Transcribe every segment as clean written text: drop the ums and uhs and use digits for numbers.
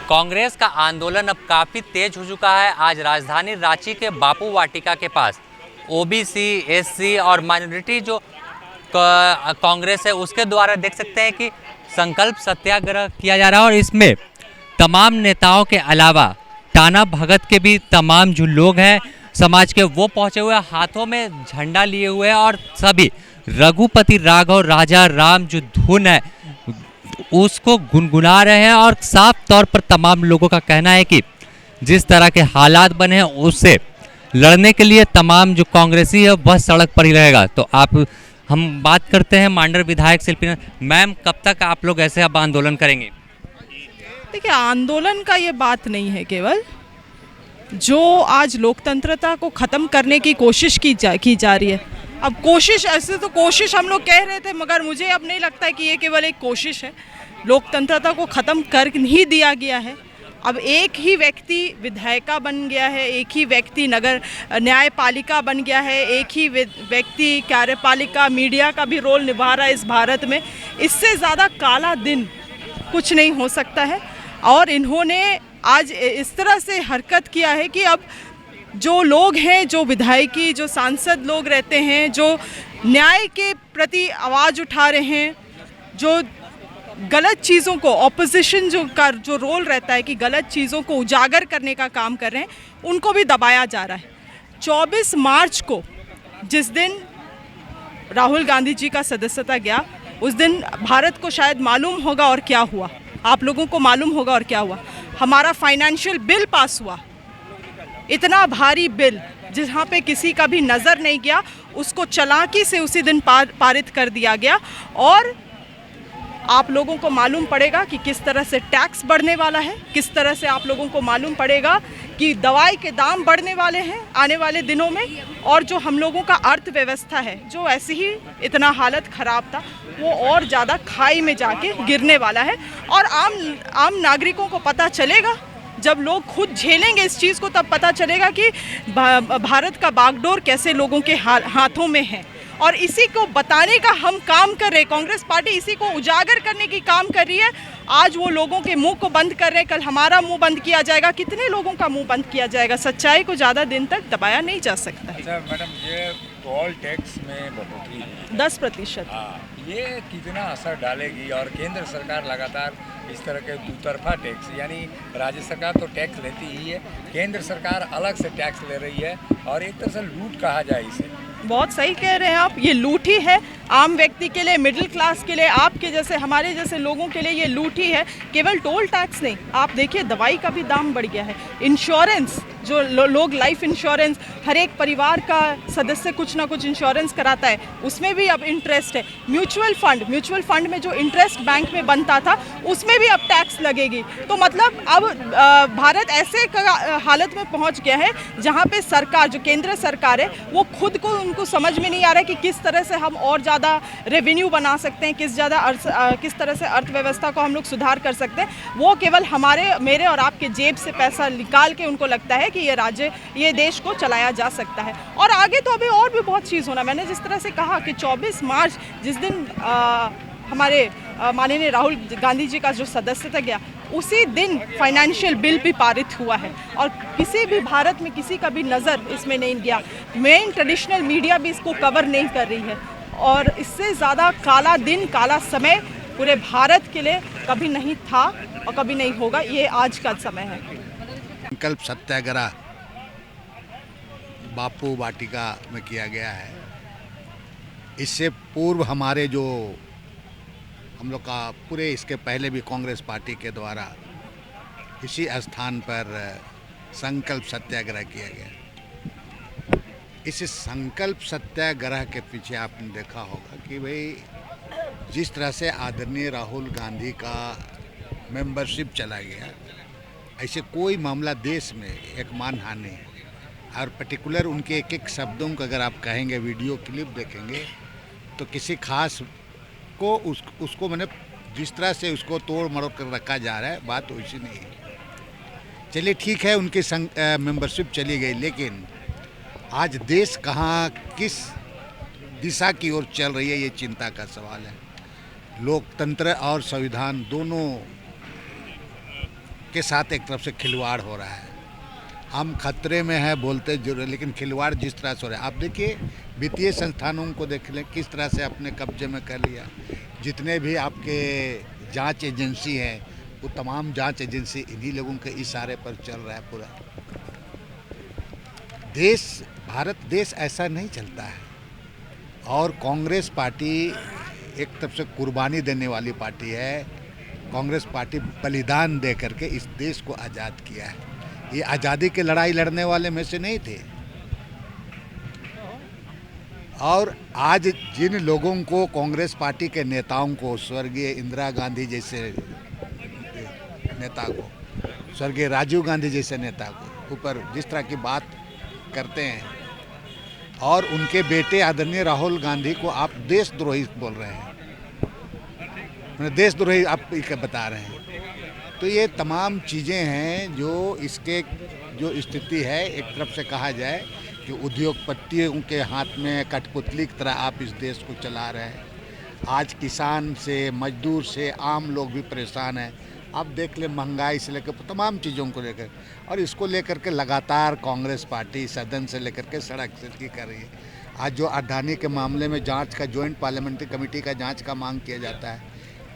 कांग्रेस का आंदोलन अब काफ़ी तेज हो चुका है। आज राजधानी रांची के बापू वाटिका के पास ओबीसी, एससी और माइनॉरिटी जो कांग्रेस है उसके द्वारा देख सकते हैं कि संकल्प सत्याग्रह किया जा रहा है और इसमें तमाम नेताओं के अलावा टाना भगत के भी तमाम जो लोग हैं समाज के वो पहुंचे हुए, हाथों में झंडा लिए हुए हैं और सभी रघुपति राघव राजा राम जो धुन है उसको गुनगुना रहे हैं। और साफ तौर पर तमाम लोगों का कहना है कि जिस तरह के हालात बने हैं उससे लड़ने के लिए तमाम जो कांग्रेसी है वह सड़क पर ही रहेगा। तो हम बात करते हैं मांडर विधायक शिल्पी मैम, कब तक आप लोग ऐसे अब आंदोलन करेंगे? देखिए, आंदोलन का ये बात नहीं है, केवल जो आज लोकतंत्रता को ख़त्म करने की कोशिश की जा रही है। अब कोशिश, ऐसे तो कोशिश हम लोग कह रहे थे, मगर मुझे अब नहीं लगता है कि ये केवल एक कोशिश है। लोकतंत्रता को ख़त्म कर ही दिया गया है। अब एक ही व्यक्ति विधायिका बन गया है, एक ही व्यक्ति नगर न्यायपालिका बन गया है, एक ही व्यक्ति कार्यपालिका मीडिया का भी रोल निभा रहा है इस भारत में। इससे ज़्यादा काला दिन कुछ नहीं हो सकता है। और इन्होंने आज इस तरह से हरकत किया है कि अब जो लोग हैं, जो विधायकी, जो सांसद लोग रहते हैं, जो न्याय के प्रति आवाज़ उठा रहे हैं, जो गलत चीज़ों को, ऑपोजिशन जो रोल रहता है कि गलत चीज़ों को उजागर करने का काम कर रहे हैं, उनको भी दबाया जा रहा है। 24 मार्च को जिस दिन राहुल गांधी जी का सदस्यता गया, उस दिन भारत को शायद मालूम होगा और क्या हुआ, आप लोगों को मालूम होगा और क्या हुआ। हमारा फाइनेंशियल बिल पास हुआ, इतना भारी बिल जहाँ पे किसी का भी नज़र नहीं गया, उसको चालाकी से उसी दिन पारित कर दिया गया। और आप लोगों को मालूम पड़ेगा कि किस तरह से टैक्स बढ़ने वाला है, किस तरह से आप लोगों को मालूम पड़ेगा कि दवाई के दाम बढ़ने वाले हैं आने वाले दिनों में। और जो हम लोगों का अर्थव्यवस्था है, जो ऐसे ही इतना हालत ख़राब था, वो और ज़्यादा खाई में जाके गिरने वाला है। और आम नागरिकों को पता चलेगा, जब लोग खुद झेलेंगे इस चीज़ को, तब पता चलेगा कि भारत का बागडोर कैसे लोगों के हाथों में है। और इसी को बताने का हम काम कर रहे हैं। कांग्रेस पार्टी इसी को उजागर करने की काम कर रही है। आज वो लोगों के मुंह को बंद कर रहे हैं, कल हमारा मुंह बंद किया जाएगा, कितने लोगों का मुंह बंद किया जाएगा। सच्चाई को ज़्यादा दिन तक दबाया नहीं जा सकता। अच्छा मैडम, ये टोल टैक्स में बढ़ोतरी 10%, ये कितना असर डालेगी? और केंद्र सरकार लगातार इस तरह के दुतरफा टैक्स, यानी राज्य सरकार तो टैक्स लेती ही है, केंद्र सरकार अलग से टैक्स ले रही है और एक तरह से लूट कहा जाए इसे। बहुत सही कह रहे हैं आप, ये लूट ही है। आम व्यक्ति के लिए, मिडिल क्लास के लिए, आपके जैसे, हमारे जैसे लोगों के लिए ये लूट ही है। केवल टोल टैक्स नहीं, आप देखिए दवाई का भी दाम बढ़ गया है। इंश्योरेंस, जो लोग लाइफ इंश्योरेंस, हर एक परिवार का सदस्य कुछ ना कुछ इंश्योरेंस कराता है, उसमें भी अब इंटरेस्ट है। म्यूचुअल फंड में जो इंटरेस्ट बैंक में बनता था, उसमें भी अब टैक्स लगेगी। तो मतलब अब भारत ऐसे हालत में पहुंच गया है जहां पे सरकार, जो केंद्र सरकार है, वो खुद को, उनको समझ में नहीं आ रहा है कि किस तरह से हम और ज़्यादा रेवेन्यू बना सकते हैं, किस तरह से अर्थव्यवस्था को हम लोग सुधार कर सकते हैं। वो केवल मेरे और आपके जेब से पैसा निकाल के उनको लगता है कि ये देश को चलाया जा सकता है। और आगे तो अभी और भी बहुत चीज़ होना। मैंने जिस तरह से कहा कि 24 मार्च जिस दिन हमारे माननीय राहुल गांधी जी का जो सदस्यता गया, उसी दिन फाइनेंशियल बिल भी पारित हुआ है। और किसी भी भारत में किसी का भी नज़र इसमें नहीं गया। मेन ट्रेडिशनल मीडिया भी इसको कवर नहीं कर रही है। और इससे ज़्यादा काला दिन, काला समय पूरे भारत के लिए कभी नहीं था और कभी नहीं होगा। ये आज का समय है। संकल्प सत्याग्रह बापू वाटिका में किया गया है। इससे पूर्व हमारे जो हम लोग का पूरे, इसके पहले भी कांग्रेस पार्टी के द्वारा इसी स्थान पर संकल्प सत्याग्रह किया गया। इस संकल्प सत्याग्रह के पीछे आपने देखा होगा कि भाई जिस तरह से आदरणीय राहुल गांधी का मेंबरशिप चला गया, ऐसे कोई मामला देश में एक मानहानि है। और पर्टिकुलर उनके एक एक शब्दों को अगर आप कहेंगे, वीडियो क्लिप देखेंगे, तो किसी खास को उसको मैंने जिस तरह से उसको तोड़ मरोड़ कर रखा जा रहा है, बात वैसी नहीं है। चलिए ठीक है, उनकी मेंबरशिप चली गई, लेकिन आज देश कहाँ, किस दिशा की ओर चल रही है, ये चिंता का सवाल है। लोकतंत्र और संविधान दोनों के साथ एक तरफ से खिलवाड़ हो रहा है। हम खतरे में हैं बोलते जरूर, लेकिन खिलवाड़ जिस तरह से हो रहा है, आप देखिए वित्तीय संस्थानों को देख लें किस तरह से अपने कब्जे में कर लिया। जितने भी आपके जांच एजेंसी हैं वो तमाम जांच एजेंसी इन्हीं लोगों के इशारे पर चल रहा है पूरा देश। भारत देश ऐसा नहीं चलता है। और कांग्रेस पार्टी एक तरफ से कुर्बानी देने वाली पार्टी है। कांग्रेस पार्टी बलिदान दे करके इस देश को आज़ाद किया है। ये आज़ादी की लड़ाई लड़ने वाले में से नहीं थे। और आज जिन लोगों को, कांग्रेस पार्टी के नेताओं को, स्वर्गीय इंदिरा गांधी जैसे नेता को, स्वर्गीय राजीव गांधी जैसे नेता को ऊपर जिस तरह की बात करते हैं, और उनके बेटे आदरणीय राहुल गांधी को आप देशद्रोही बोल रहे हैं, देशद्रोही आप बता रहे हैं, तो ये तमाम चीज़ें हैं जो इसके जो स्थिति है। एक तरफ से कहा जाए कि उद्योगपतियों के हाथ में कठपुतली की तरह आप इस देश को चला रहे हैं। आज किसान से, मजदूर से, आम लोग भी परेशान हैं। आप देख ले महंगाई से लेकर तमाम चीज़ों को लेकर, और इसको लेकर के लगातार कांग्रेस पार्टी सदन से लेकर के सड़क से की कर रही है। आज जो अडानी के मामले में जांच का, जॉइंट पार्लियामेंट्री कमेटी का जांच का मांग किया जाता है,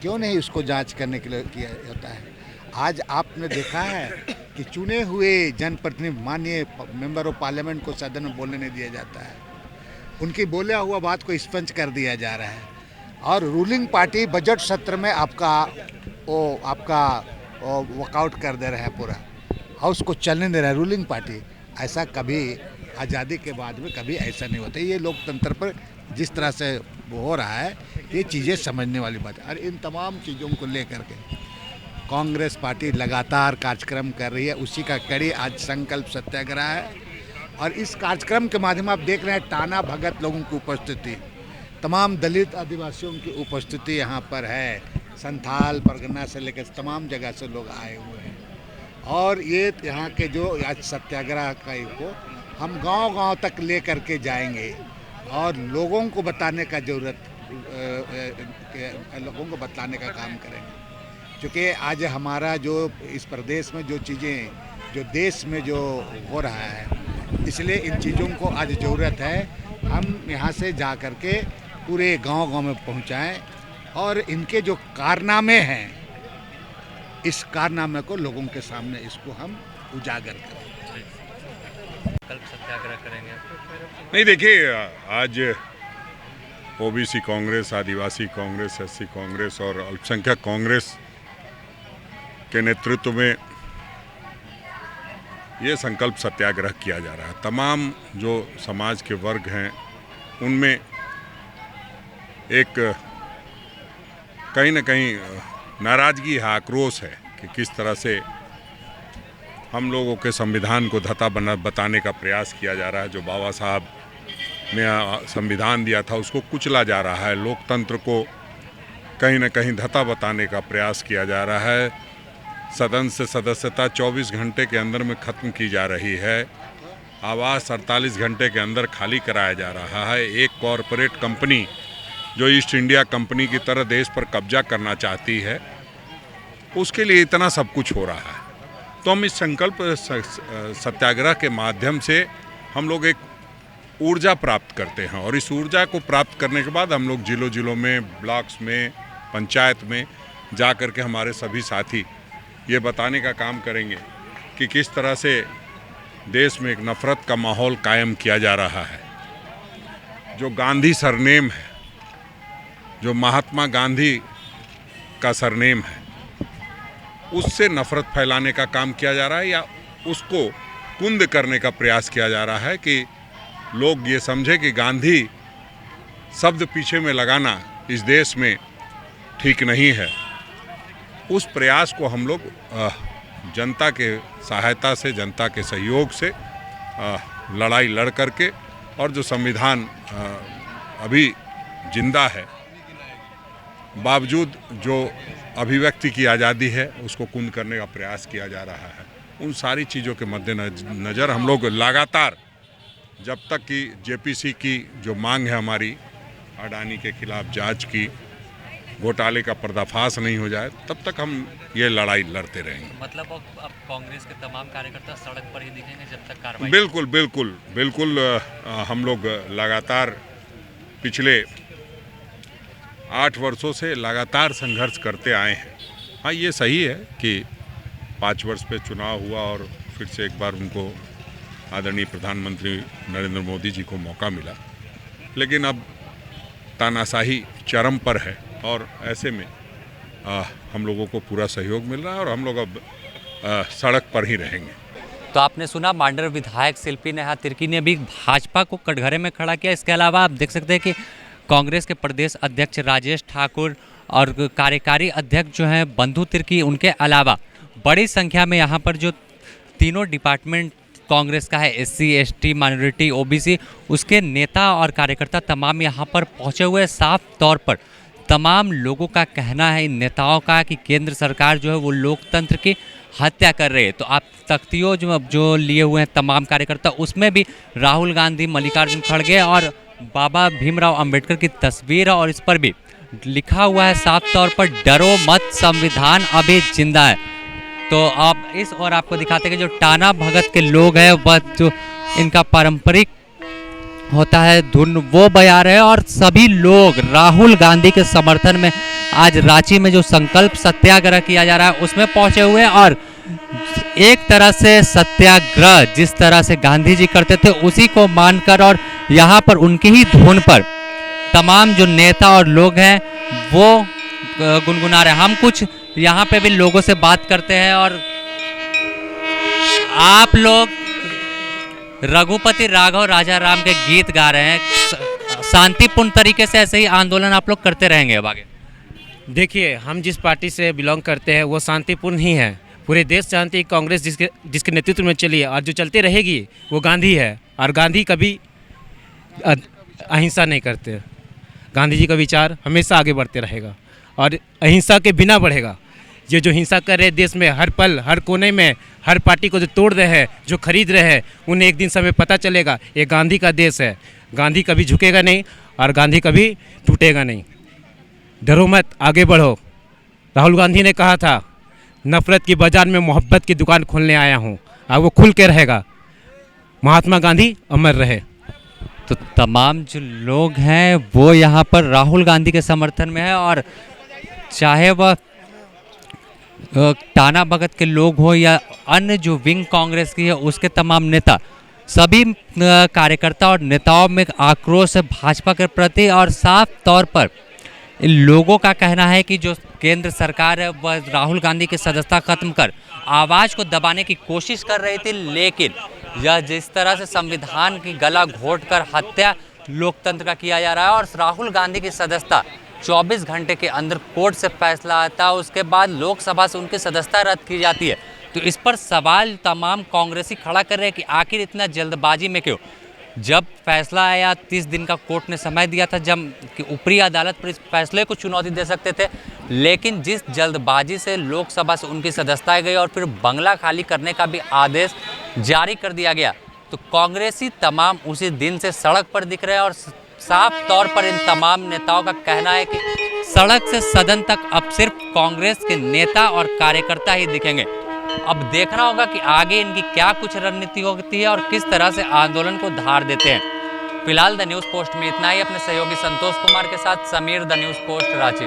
क्यों नहीं उसको जांच करने के लिए किया जाता है। आज आपने देखा है कि चुने हुए जनप्रतिनिधि, माननीय मेंबर ऑफ पार्लियामेंट को सदन में बोलने नहीं दिया जाता है। उनकी बोला हुआ बात को स्पंज कर दिया जा रहा है। और रूलिंग पार्टी बजट सत्र में आपका वॉकआउट कर दे रहा है पूरा, और उसको चलने दे रहा है रूलिंग पार्टी। ऐसा कभी आज़ादी के बाद में कभी ऐसा नहीं होता। ये लोकतंत्र पर जिस तरह से हो रहा है, ये चीज़ें समझने वाली बात है। और इन तमाम चीज़ों को लेकर के कांग्रेस पार्टी लगातार कार्यक्रम कर रही है। उसी का कड़ी आज संकल्प सत्याग्रह है। और इस कार्यक्रम के माध्यम आप देख रहे हैं टाना भगत लोगों की उपस्थिति, तमाम दलित आदिवासियों की उपस्थिति यहाँ पर है। संथाल परगना से लेकर तमाम जगह से लोग आए हुए हैं। और ये यहाँ के जो आज सत्याग्रह को हम गांव-गांव तक ले करके जाएंगे और लोगों को बताने का लोगों को बताने का काम करेंगे। क्योंकि आज हमारा जो इस प्रदेश में जो चीज़ें, जो देश में जो हो रहा है, इसलिए इन चीज़ों को आज ज़रूरत है हम यहाँ से जा कर के पूरे गांव-गांव में पहुँचाएं और इनके जो कारनामे हैं, इस कारनामे को लोगों के सामने इसको हम उजागर करें। कल सत्याग्रह करेंगे? नहीं, देखिए, आज ओबीसी कांग्रेस, आदिवासी कांग्रेस, एससी कांग्रेस और अल्पसंख्यक कांग्रेस के नेतृत्व में ये संकल्प सत्याग्रह किया जा रहा है। तमाम जो समाज के वर्ग हैं उनमें एक कहीं न कहीं नाराज़गी है, आक्रोश है कि किस तरह से हम लोगों के संविधान को धता बताने का प्रयास किया जा रहा है। जो बाबा साहब ने संविधान दिया था उसको कुचला जा रहा है। लोकतंत्र को कहीं न कहीं धता बताने का प्रयास किया जा रहा है। सदन से सदस्यता 24 घंटे के अंदर में ख़त्म की जा रही है। आवास 48 घंटे के अंदर खाली कराया जा रहा है। एक कॉरपोरेट कंपनी जो ईस्ट इंडिया कंपनी की तरह देश पर कब्जा करना चाहती है, उसके लिए इतना सब कुछ हो रहा है। तो हम इस संकल्प सत्याग्रह के माध्यम से हम लोग एक ऊर्जा प्राप्त करते हैं, और इस ऊर्जा को प्राप्त करने के बाद हम लोग जिलों में, ब्लॉक्स में, पंचायत में जा कर के हमारे सभी साथी ये बताने का काम करेंगे कि किस तरह से देश में एक नफ़रत का माहौल कायम किया जा रहा है। जो गांधी सरनेम है, जो महात्मा गांधी का सरनेम है, उससे नफ़रत फैलाने का काम किया जा रहा है, या उसको कुंद करने का प्रयास किया जा रहा है कि लोग ये समझे कि गांधी शब्द पीछे में लगाना इस देश में ठीक नहीं है। उस प्रयास को हम लोग जनता के सहायता से, जनता के सहयोग से लड़ाई लड़ करके, और जो संविधान अभी जिंदा है, बावजूद जो अभिव्यक्ति की आज़ादी है, उसको कुंद करने का प्रयास किया जा रहा है। उन सारी चीज़ों के मद्देनज़र हम लोग लगातार, जब तक कि जेपीसी की जो मांग है हमारी अडानी के खिलाफ जांच की, घोटाले का पर्दाफाश नहीं हो जाए, तब तक हम ये लड़ाई लड़ते रहेंगे। मतलब अब कांग्रेस के तमाम कार्यकर्ता सड़क पर ही दिखेंगे जब तक कार्रवाई। बिल्कुल बिल्कुल बिल्कुल। हम लोग लगातार पिछले 8 वर्षों से लगातार संघर्ष करते आए हैं। हाँ, ये सही है कि 5 वर्ष पे चुनाव हुआ और फिर से एक बार उनको आदरणीय प्रधानमंत्री नरेंद्र मोदी जी को मौका मिला, लेकिन अब तानाशाही चरम पर है और ऐसे में हम लोगों को पूरा सहयोग मिल रहा है और हम लोग अब सड़क पर ही रहेंगे। तो आपने सुना मांडर विधायक शिल्पी नेहा तिर्की ने भी भाजपा को कटघरे में खड़ा किया। इसके अलावा आप देख सकते हैं कि कांग्रेस के प्रदेश अध्यक्ष राजेश ठाकुर और कार्यकारी अध्यक्ष जो हैं बंधु तिर्की, उनके अलावा बड़ी संख्या में यहाँ पर जो तीनों डिपार्टमेंट कांग्रेस का है, SC, ST, माइनॉरिटी, OBC, उसके नेता और कार्यकर्ता तमाम यहाँ पर पहुँचे हुए। साफ तौर पर तमाम लोगों का कहना है, इन नेताओं का, कि केंद्र सरकार जो है वो लोकतंत्र की हत्या कर रही है। तो आप तख्तियों जो लिए हुए हैं तमाम कार्यकर्ता, उसमें भी राहुल गांधी, मल्लिकार्जुन खड़गे और बाबा भीमराव अंबेडकर की तस्वीर है और इस पर भी लिखा हुआ है साफ तौर पर, डरो मत, संविधान अभी जिंदा है। तो आप इस और आपको दिखाते हैं कि जो टाना भगत के लोग हैं वह जो इनका पारंपरिक होता है धुन वो बजा रहे हैं और सभी लोग राहुल गांधी के समर्थन में आज रांची में जो संकल्प सत्याग्रह किया जा रहा है उसमें पहुंचे हुए हैं। और एक तरह से सत्याग्रह जिस तरह से गांधी जी करते थे उसी को मानकर और यहाँ पर उनकी ही धुन पर तमाम जो नेता और लोग हैं वो गुनगुना रहे हैं। हम कुछ यहाँ पे भी लोगों से बात करते हैं और आप लोग रघुपति राघव राजा राम के गीत गा रहे हैं, शांतिपूर्ण तरीके से ऐसे ही आंदोलन आप लोग करते रहेंगे अब आगे? देखिए, हम जिस पार्टी से बिलोंग करते हैं वो शांतिपूर्ण ही है। पूरे देश जानते हैं कांग्रेस जिसके नेतृत्व में चली है और जो चलती रहेगी वो गांधी है। और गांधी कभी अहिंसा नहीं करते। गांधी जी का विचार हमेशा आगे बढ़ते रहेगा और अहिंसा के बिना बढ़ेगा। ये जो हिंसा कर रहे देश में हर पल हर कोने में, हर पार्टी को जो तोड़ रहे हैं, जो खरीद रहे हैं, उन्हें एक दिन समय पता चलेगा ये गांधी का देश है। गांधी कभी झुकेगा नहीं और गांधी कभी टूटेगा नहीं। डरो मत, आगे बढ़ो। राहुल गांधी ने कहा था नफरत की बाजार में मोहब्बत की दुकान खोलने आया हूँ, और वो खुल के रहेगा। महात्मा गांधी अमर रहे। तो तमाम जो लोग हैं वो यहाँ पर राहुल गांधी के समर्थन में है और चाहे वह टाना भगत के लोग हो या अन्य जो विंग कांग्रेस की है उसके तमाम नेता, सभी कार्यकर्ता और नेताओं में आक्रोश है भाजपा के प्रति। और साफ तौर पर इन लोगों का कहना है कि जो केंद्र सरकार है वह राहुल गांधी की सदस्यता खत्म कर आवाज़ को दबाने की कोशिश कर रही थी, लेकिन यह जिस तरह से संविधान की गला घोंटकर हत्या लोकतंत्र का किया जा रहा है और राहुल गांधी की सदस्यता 24 घंटे के अंदर कोर्ट से फैसला आता है, उसके बाद लोकसभा से उनकी सदस्यता रद्द की जाती है। तो इस पर सवाल तमाम कांग्रेसी खड़ा कर रहे हैं कि आखिर इतना जल्दबाजी में क्यों? जब फैसला आया 30 दिन का कोर्ट ने समय दिया था जब कि ऊपरी अदालत पर इस फैसले को चुनौती दे सकते थे, लेकिन जिस जल्दबाजी से लोकसभा से उनकी सदस्यता गई और फिर बंगला खाली करने का भी आदेश जारी कर दिया गया, तो कांग्रेसी तमाम उसी दिन से सड़क पर दिख रहे हैं। और साफ तौर पर इन तमाम नेताओं का कहना है कि सड़क से सदन तक अब सिर्फ कांग्रेस के नेता और कार्यकर्ता ही दिखेंगे। अब देखना होगा कि आगे इनकी क्या कुछ रणनीति होती है और किस तरह से आंदोलन को धार देते हैं। फिलहाल द न्यूज़ पोस्ट में इतना ही। अपने सहयोगी संतोष कुमार के साथ Sameer, the news post, Ranchi.